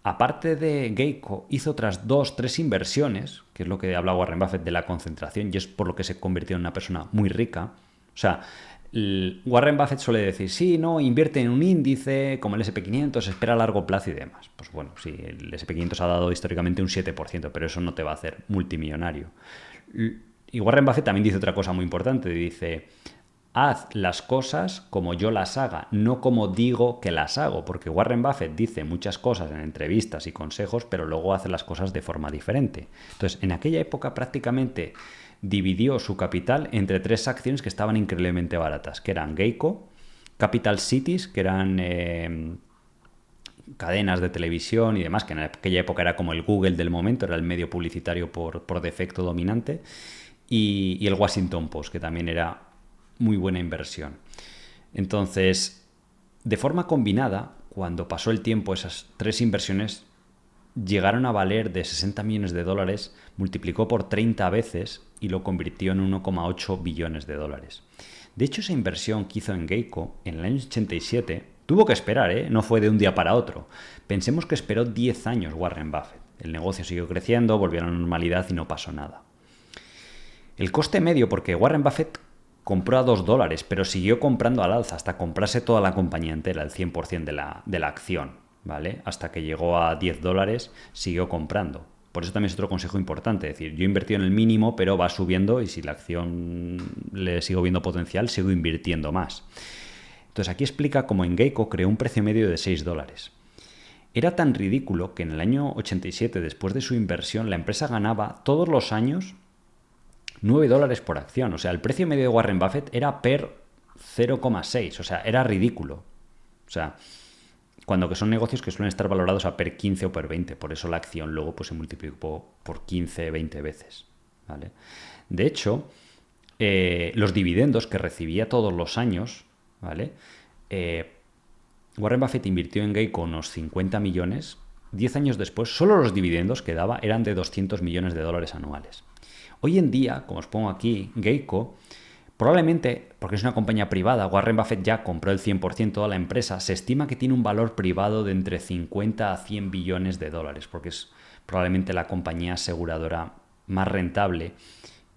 aparte de Geico, hizo otras 2-3 inversiones, que es lo que habla Warren Buffett de la concentración, y es por lo que se convirtió en una persona muy rica. O sea, Warren Buffett suele decir, sí, no, invierte en un índice como el SP500, espera a largo plazo y demás. Pues bueno, sí, el SP500 ha dado históricamente un 7%, pero eso no te va a hacer multimillonario. Y Warren Buffett también dice otra cosa muy importante, dice, haz las cosas como yo las haga, no como digo que las hago, porque Warren Buffett dice muchas cosas en entrevistas y consejos, pero luego hace las cosas de forma diferente. Entonces, en aquella época prácticamente dividió su capital entre 3 acciones que estaban increíblemente baratas, que eran Geico, Capital Cities, que eran cadenas de televisión y demás, que en aquella época era como el Google del momento, era el medio publicitario por defecto dominante, y el Washington Post, que también era muy buena inversión. Entonces, de forma combinada, cuando pasó el tiempo, esas 3 inversiones llegaron a valer de 60 millones de dólares, multiplicó por 30 veces y lo convirtió en 1,8 billones de dólares. De hecho, esa inversión que hizo en Geico en el año 87 tuvo que esperar, no fue de un día para otro. Pensemos que esperó 10 años Warren Buffett. El negocio siguió creciendo, volvió a la normalidad y no pasó nada. El coste medio, porque Warren Buffett compró a $2, pero siguió comprando al alza hasta comprarse toda la compañía entera, el 100% de la acción, ¿vale? Hasta que llegó a $10, siguió comprando. Por eso también es otro consejo importante, es decir, yo he invertido en el mínimo, pero va subiendo y si la acción le sigo viendo potencial, sigo invirtiendo más. Entonces aquí explica cómo en Geico creó un precio medio de $6. Era tan ridículo que en el año 87, después de su inversión, la empresa ganaba todos los años $9 por acción. O sea, el precio medio de Warren Buffett era per 0,6. O sea, era ridículo. O sea, cuando que son negocios que suelen estar valorados a per 15 o per 20. Por eso la acción luego pues, se multiplicó por 15, 20 veces. ¿Vale? De hecho, los dividendos que recibía todos los años, ¿vale? Warren Buffett invirtió en Geico unos 50 millones. 10 años después, solo los dividendos que daba eran de 200 millones de dólares anuales. Hoy en día, como os pongo aquí, Geico, probablemente, porque es una compañía privada, Warren Buffett ya compró el 100% de toda la empresa, se estima que tiene un valor privado de entre 50 a 100 billones de dólares, porque es probablemente la compañía aseguradora más rentable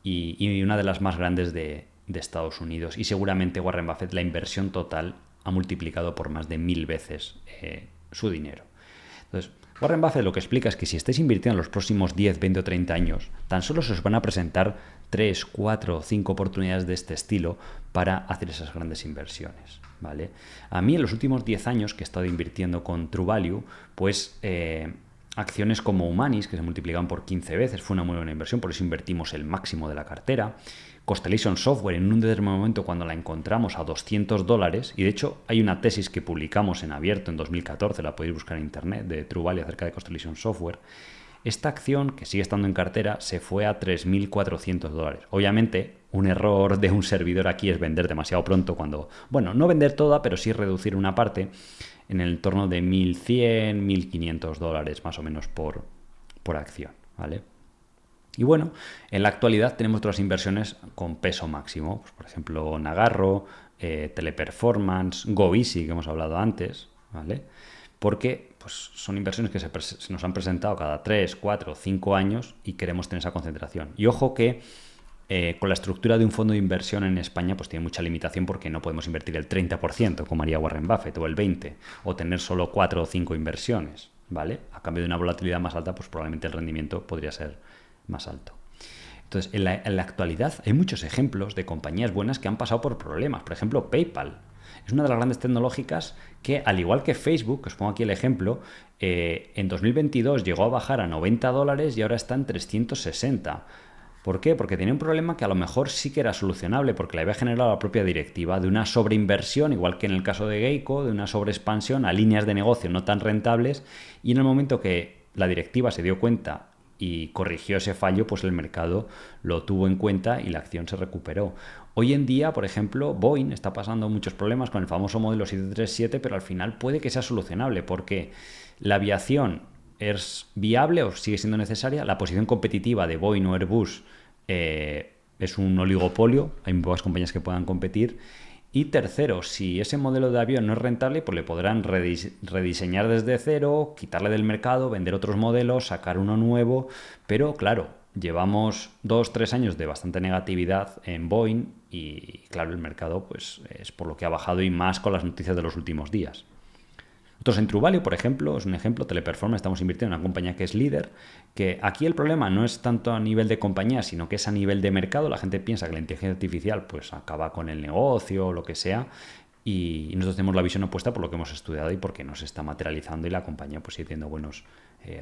y una de las más grandes de Estados Unidos. Y seguramente Warren Buffett, la inversión total, ha multiplicado por más de 1000 veces su dinero. Entonces, Warren Buffett lo que explica es que si estáis invirtiendo en los próximos 10, 20 o 30 años, tan solo se os van a presentar 3, 4 o 5 oportunidades de este estilo para hacer esas grandes inversiones, ¿vale? A mí en los últimos 10 años que he estado invirtiendo con True Value, pues acciones como Humanis, que se multiplicaban por 15 veces, fue una muy buena inversión, por eso invertimos el máximo de la cartera. Constellation Software, en un determinado momento cuando la encontramos a $200, y de hecho hay una tesis que publicamos en abierto en 2014, la podéis buscar en internet, de True Value acerca de Constellation Software. Esta acción, que sigue estando en cartera, se fue a $3.400. Obviamente, un error de un servidor aquí es vender demasiado pronto cuando, bueno, no vender toda, pero sí reducir una parte en el entorno de $1.100, $1.500 más o menos por acción, ¿vale? Y bueno, en la actualidad tenemos otras inversiones con peso máximo, pues, por ejemplo, Nagarro, Teleperformance, GoEasy, que hemos hablado antes, ¿vale? Porque pues, son inversiones que se nos han presentado cada 3, 4, 5 años y queremos tener esa concentración. Y ojo que con la estructura de un fondo de inversión en España pues tiene mucha limitación porque no podemos invertir el 30% como haría Warren Buffett o el 20% o tener solo 4 o 5 inversiones, ¿vale? A cambio de una volatilidad más alta pues probablemente el rendimiento podría ser más alto. Entonces, en la actualidad hay muchos ejemplos de compañías buenas que han pasado por problemas. Por ejemplo, PayPal. Es una de las grandes tecnológicas que, al igual que Facebook, que os pongo aquí el ejemplo, en 2022 llegó a bajar a $90 y ahora está en 360. ¿Por qué? Porque tenía un problema que a lo mejor sí que era solucionable, porque le había generado la propia directiva de una sobreinversión, igual que en el caso de Geico, de una sobreexpansión a líneas de negocio no tan rentables, y en el momento que la directiva se dio cuenta y corrigió ese fallo, pues el mercado lo tuvo en cuenta y la acción se recuperó. Hoy en día, por ejemplo, Boeing está pasando muchos problemas con el famoso modelo 737, pero al final puede que sea solucionable porque la aviación es viable o sigue siendo necesaria. La posición competitiva de Boeing o Airbus es un oligopolio, hay pocas compañías que puedan competir. Y tercero, si ese modelo de avión no es rentable, pues le podrán rediseñar desde cero, quitarle del mercado, vender otros modelos, sacar uno nuevo. Pero claro, llevamos 2-3 años de bastante negatividad en Boeing y claro, el mercado pues es por lo que ha bajado y más con las noticias de los últimos días. Nosotros en Truvalio, por ejemplo, es un ejemplo, Teleperformance, estamos invirtiendo en una compañía que es líder, que aquí el problema no es tanto a nivel de compañía, sino que es a nivel de mercado. La gente piensa que la inteligencia artificial pues acaba con el negocio o lo que sea, y nosotros tenemos la visión opuesta por lo que hemos estudiado y porque nos está materializando y la compañía pues sigue teniendo buenos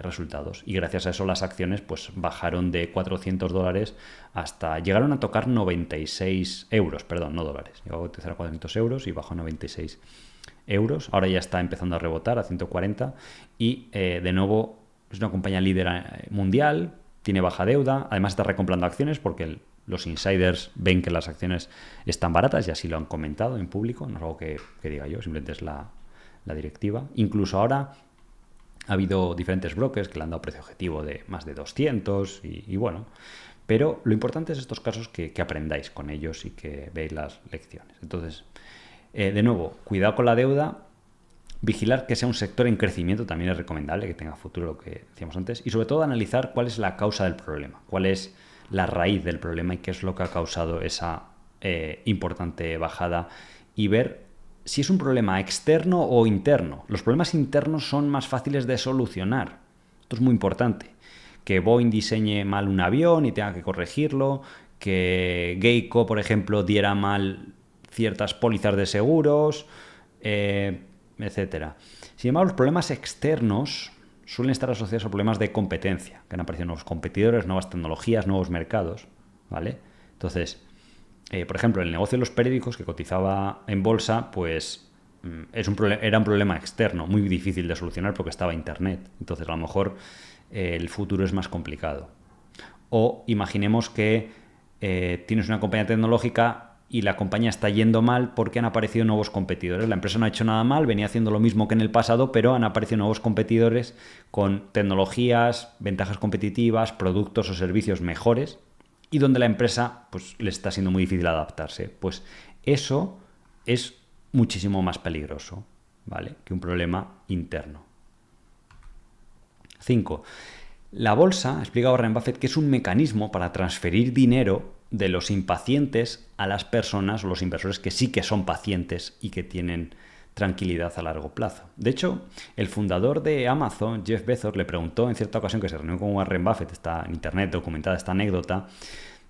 resultados. Y gracias a eso las acciones pues bajaron de $400 hasta llegaron a tocar 96 euros, perdón, no dólares. Llegó a cotizar a 400 euros y bajó a 96 euros. Ahora ya está empezando a rebotar a 140 y de nuevo es una compañía líder mundial, tiene baja deuda, además está recomprando acciones porque los insiders ven que las acciones están baratas y así lo han comentado en público, no es algo que diga yo, simplemente es la directiva. Incluso ahora ha habido diferentes brokers que le han dado precio objetivo de más de 200 y bueno, pero lo importante es estos casos que aprendáis con ellos y que veáis las lecciones. Entonces, de nuevo, cuidado con la deuda, vigilar que sea un sector en crecimiento, también es recomendable que tenga futuro, lo que decíamos antes, y sobre todo analizar cuál es la causa del problema, cuál es la raíz del problema y qué es lo que ha causado esa importante bajada y ver si es un problema externo o interno. Los problemas internos son más fáciles de solucionar. Esto es muy importante. Que Boeing diseñe mal un avión y tenga que corregirlo, que Geico, por ejemplo, diera mal ciertas pólizas de seguros, etcétera. Sin embargo, los problemas externos suelen estar asociados a problemas de competencia, que han aparecido nuevos competidores, nuevas tecnologías, nuevos mercados, ¿vale? Entonces, por ejemplo, el negocio de los periódicos que cotizaba en bolsa, pues era un problema externo, muy difícil de solucionar porque estaba Internet. Entonces, a lo mejor el futuro es más complicado. O imaginemos que tienes una compañía tecnológica y la compañía está yendo mal porque han aparecido nuevos competidores. La empresa no ha hecho nada mal, venía haciendo lo mismo que en el pasado, pero han aparecido nuevos competidores con tecnologías, ventajas competitivas, productos o servicios mejores y donde la empresa pues le está siendo muy difícil adaptarse. Pues eso es muchísimo más peligroso, ¿vale?, que un problema interno. 5. La bolsa, explica Warren Buffett, que es un mecanismo para transferir dinero de los impacientes a las personas o los inversores que sí que son pacientes y que tienen tranquilidad a largo plazo. De hecho, el fundador de Amazon, Jeff Bezos, le preguntó en cierta ocasión que se reunió con Warren Buffett, está en internet documentada esta anécdota,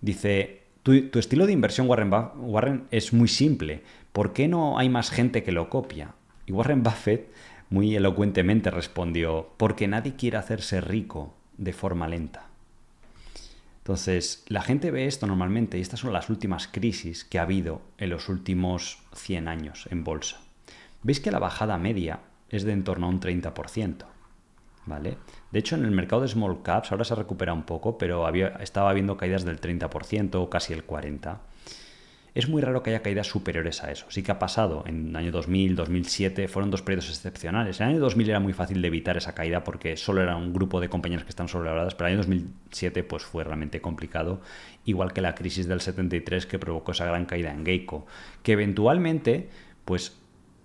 dice, tu estilo de inversión, Warren, es muy simple, ¿por qué no hay más gente que lo copia? Y Warren Buffett muy elocuentemente respondió, porque nadie quiere hacerse rico de forma lenta. Entonces, la gente ve esto normalmente y estas son las últimas crisis que ha habido en los últimos 100 años en bolsa. Veis que la bajada media es de en torno a un 30%, ¿vale? De hecho, en el mercado de small caps ahora se recupera un poco, pero estaba habiendo caídas del 30% o casi el 40%. es muy raro que haya caídas superiores a eso. Sí que ha pasado en el año 2000, 2007, fueron dos periodos excepcionales. En el año 2000 era muy fácil de evitar esa caída porque solo era un grupo de compañías que están sobrevaloradas, pero en el año 2007 pues, fue realmente complicado, igual que la crisis del 73 que provocó esa gran caída en Geico, que eventualmente pues,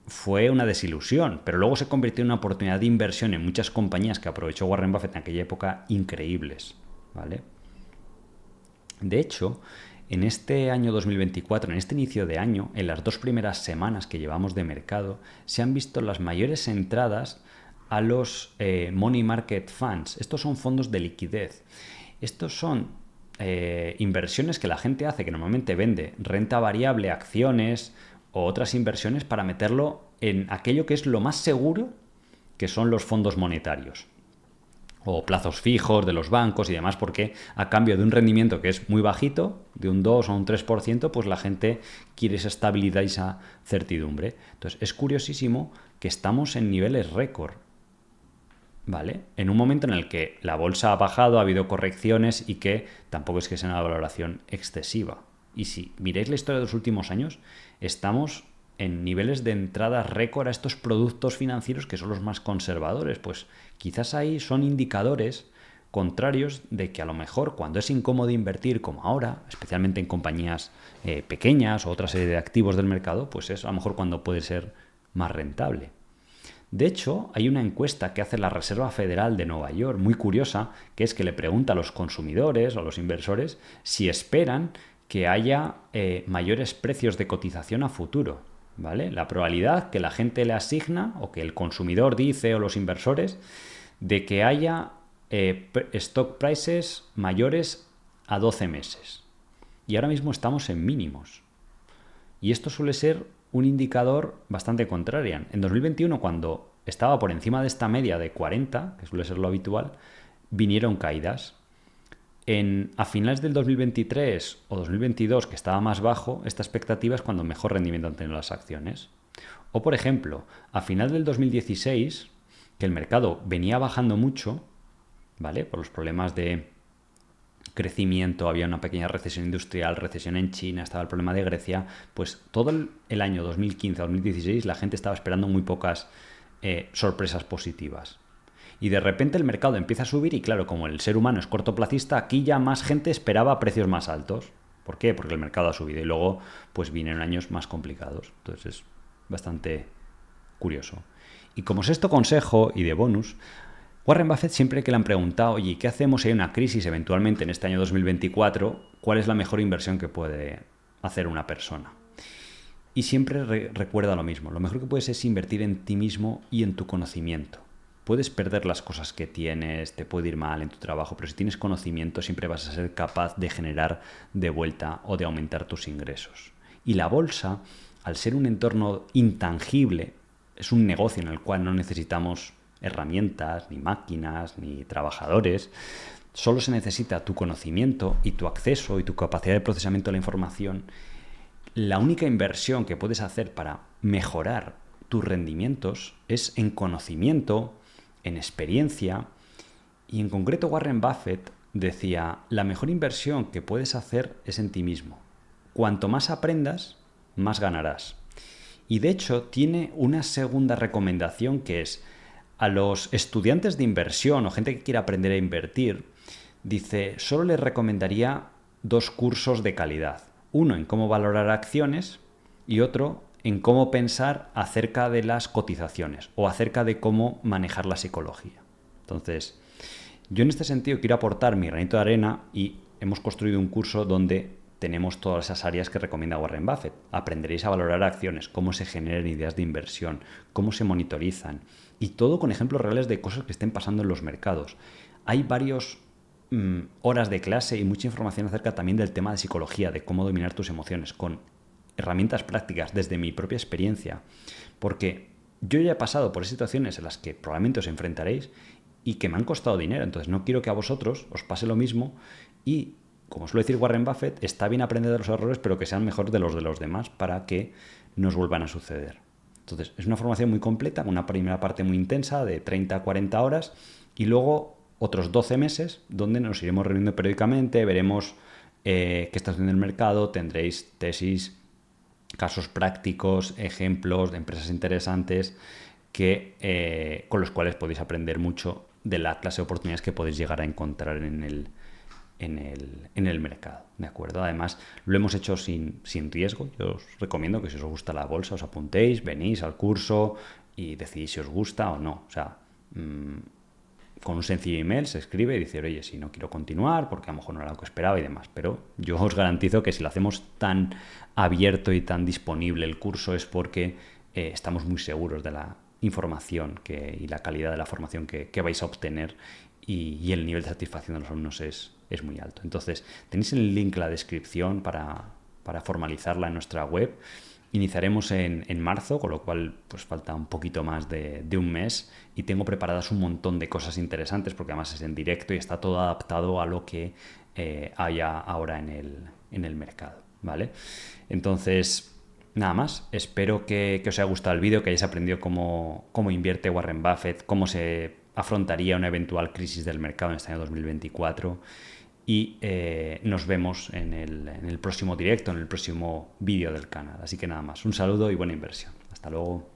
fue una desilusión, pero luego se convirtió en una oportunidad de inversión en muchas compañías que aprovechó Warren Buffett en aquella época increíbles, ¿vale? De hecho, en este año 2024, en este inicio de año, en las 2 primeras semanas que llevamos de mercado, se han visto las mayores entradas a los Money Market Funds. Estos son fondos de liquidez. Estos son inversiones que la gente hace, que normalmente vende renta variable, acciones o otras inversiones para meterlo en aquello que es lo más seguro, que son los fondos monetarios o plazos fijos de los bancos y demás, porque a cambio de un rendimiento que es muy bajito, de un 2 o un 3%, pues la gente quiere esa estabilidad y esa certidumbre. Entonces, es curiosísimo que estamos en niveles récord, ¿vale? En un momento en el que la bolsa ha bajado, ha habido correcciones y que tampoco es que sea una valoración excesiva. Y si miráis la historia de los últimos años, estamos en niveles de entrada récord a estos productos financieros que son los más conservadores. Pues quizás ahí son indicadores contrarios de que a lo mejor cuando es incómodo invertir como ahora, especialmente en compañías pequeñas o otra serie de activos del mercado, pues es a lo mejor cuando puede ser más rentable. De hecho, hay una encuesta que hace la Reserva Federal de Nueva York, muy curiosa, que es que le pregunta a los consumidores o a los inversores si esperan que haya mayores precios de cotización a futuro, ¿vale? La probabilidad que la gente le asigna o que el consumidor dice o los inversores de que haya stock prices mayores a 12 meses. Y ahora mismo estamos en mínimos. Y esto suele ser un indicador bastante contrario. En 2021, cuando estaba por encima de esta media de 40, que suele ser lo habitual, vinieron caídas. A finales del 2023 o 2022, que estaba más bajo, esta expectativa es cuando mejor rendimiento han tenido las acciones. O, por ejemplo, a final del 2016, que el mercado venía bajando mucho, ¿vale? Por los problemas de crecimiento, había una pequeña recesión industrial, recesión en China, estaba el problema de Grecia, pues todo el año 2015-2016 la gente estaba esperando muy pocas sorpresas positivas. Y de repente el mercado empieza a subir y claro, como el ser humano es cortoplacista, aquí ya más gente esperaba precios más altos. ¿Por qué? Porque el mercado ha subido y luego pues vienen años más complicados. Entonces es bastante curioso. Y como sexto consejo y de bonus, Warren Buffett siempre que le han preguntado, oye, ¿qué hacemos si hay una crisis eventualmente en este año 2024? ¿Cuál es la mejor inversión que puede hacer una persona? Y siempre recuerda lo mismo. Lo mejor que puedes es invertir en ti mismo y en tu conocimiento. Puedes perder las cosas que tienes, te puede ir mal en tu trabajo, pero si tienes conocimiento siempre vas a ser capaz de generar de vuelta o de aumentar tus ingresos. Y la bolsa, al ser un entorno intangible, es un negocio en el cual no necesitamos herramientas, ni máquinas, ni trabajadores. Solo se necesita tu conocimiento y tu acceso y tu capacidad de procesamiento de la información. La única inversión que puedes hacer para mejorar tus rendimientos es en conocimiento, en experiencia, y en concreto Warren Buffett decía, la mejor inversión que puedes hacer es en ti mismo. Cuanto más aprendas, más ganarás. Y de hecho tiene una segunda recomendación que es a los estudiantes de inversión o gente que quiera aprender a invertir, dice, solo les recomendaría 2 cursos de calidad. Uno en cómo valorar acciones y otro en cómo pensar acerca de las cotizaciones o acerca de cómo manejar la psicología. Entonces, yo en este sentido quiero aportar mi granito de arena y hemos construido un curso donde tenemos todas esas áreas que recomienda Warren Buffett. Aprenderéis a valorar acciones, cómo se generan ideas de inversión, cómo se monitorizan y todo con ejemplos reales de cosas que estén pasando en los mercados. Hay varios horas de clase y mucha información acerca también del tema de psicología, de cómo dominar tus emociones, con herramientas prácticas desde mi propia experiencia, porque yo ya he pasado por situaciones en las que probablemente os enfrentaréis y que me han costado dinero, entonces no quiero que a vosotros os pase lo mismo y, como suele decir Warren Buffett, está bien aprender de los errores, pero que sean mejor de los demás para que no os vuelvan a suceder. Entonces, es una formación muy completa, una primera parte muy intensa de 30 a 40 horas y luego otros 12 meses donde nos iremos reuniendo periódicamente, veremos qué está haciendo el mercado, tendréis tesis, casos prácticos, ejemplos de empresas interesantes con los cuales podéis aprender mucho de la clase de oportunidades que podéis llegar a encontrar en el mercado, ¿de acuerdo? Además, lo hemos hecho sin riesgo. Yo os recomiendo que si os gusta la bolsa os apuntéis, venís al curso y decidís si os gusta o no. O sea, con un sencillo email se escribe y dice, oye, si no quiero continuar porque a lo mejor no era lo que esperaba y demás. Pero yo os garantizo que si lo hacemos tan abierto y tan disponible el curso es porque estamos muy seguros de la información y la calidad de la formación que vais a obtener y el nivel de satisfacción de los alumnos es muy alto. Entonces, tenéis el link en la descripción para formalizarla en nuestra web. Iniciaremos en marzo, con lo cual pues falta un poquito más de un mes y tengo preparadas un montón de cosas interesantes porque además es en directo y está todo adaptado a lo que haya ahora en el mercado, ¿vale? Entonces, nada más. Espero que os haya gustado el vídeo, que hayáis aprendido cómo invierte Warren Buffett, cómo se afrontaría una eventual crisis del mercado en este año 2024 y nos vemos en el próximo directo, en el próximo vídeo del canal. Así que nada más, un saludo y buena inversión. Hasta luego.